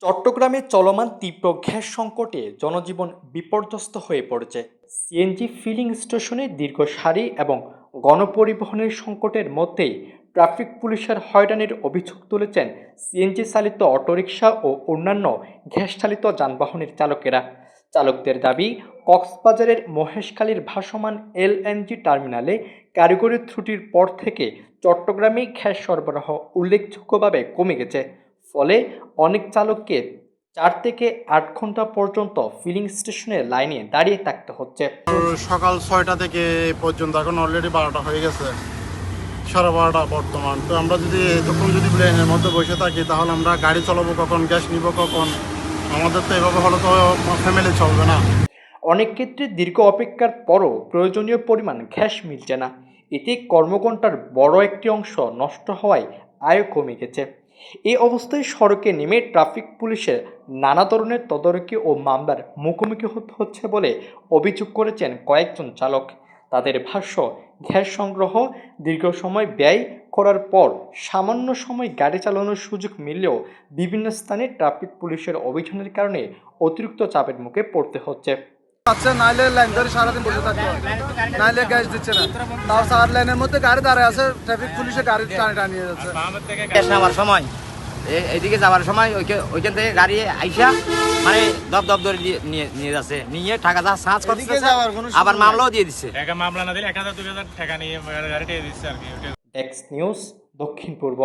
চট্টগ্রামে চলমান তীব্র গ্যাস সংকটে জনজীবন বিপর্যস্ত হয়ে পড়েছে। সিএনজি ফিলিং স্টেশনে দীর্ঘ সারি এবং গণপরিবহনের সংকটের মধ্যেই ট্রাফিক পুলিশের হয়রানির অভিযোগ তুলেছেন সিএনজি চালিত অটোরিকশা ও অন্যান্য গ্যাস চালিত যানবাহনের চালকেরা। চালকদের দাবি, কক্সবাজারের মহেশখালীর ভাসমান এলএনজি টার্মিনালে কারিগরি ত্রুটির পর থেকে চট্টগ্রামে গ্যাস সরবরাহ উল্লেখযোগ্যভাবে কমে গেছে। ফলে অনেক চালককে ৪ থেকে ৮ ঘন্টা পর্যন্ত ফিলিং স্টেশনের লাইনে দাঁড়িয়ে থাকতে হচ্ছে। সকাল ৬টা থেকে এই পর্যন্ত এখন অলরেডি ১২টা হয়ে গেছে, ১২:৩০ বর্তমান। তো আমরা যদি এতক্ষণ যদি লাইনের মধ্যে বসে থাকি তাহলে আমরা গাড়ি চালাবো কখন, গ্যাস নিব কখন? আমাদের তো এভাবে হলে তো ফ্যামিলি চলবে না। অনেক ক্ষেত্রে দীর্ঘ অপেক্ষার পরও প্রয়োজনীয় পরিমাণ গ্যাস মিলছে না। এতে কর্মঘণ্টার বড় একটি অংশ নষ্ট হওয়ায় আয় কমে গেছে। এই অবস্থায় সড়কে নেমে ট্রাফিক পুলিশের নানা ধরনের তদারকি ও মামলার মুখোমুখি হতে হচ্ছে বলে অভিযোগ করেছেন কয়েকজন চালক। তাদের ভাষ্য, গ্যাস সংগ্রহ দীর্ঘ সময় ব্যয় করার পর সামান্য সময় গাড়ি চালানোর সুযোগ মিললেও বিভিন্ন স্থানে ট্রাফিক পুলিশের অভিযানের কারণে অতিরিক্ত চাপের মুখে পড়তে হচ্ছে। আচ্ছা, নাইলে লাইন ধরে সারাদিন বসে থাকতে হয়, নাইলে গ্যাস দিচ্ছে না। তাও ৪ লাইনের মধ্যে গাড়ি দাঁড়ায় আছে, ট্রাফিক পুলিশে গাড়ি টানিয়ে যাচ্ছে। গ্যাস নেওয়ার সময় এইদিকে যাওয়ার সময় ওইখান থেকে গাড়ি আইসা মানে দপ ধরে নিয়ে যাচ্ছে, নিয়ে টাকা যা সার্চ করছে, আবার মামলাও দিয়ে দিচ্ছে। মামলা না দিলে ১,০০০-২,০০০ টাকা নিয়ে গাড়ি দিয়ে দিচ্ছে আর কি। ডেস্ক নিউজ, দক্ষিণ পূর্ব।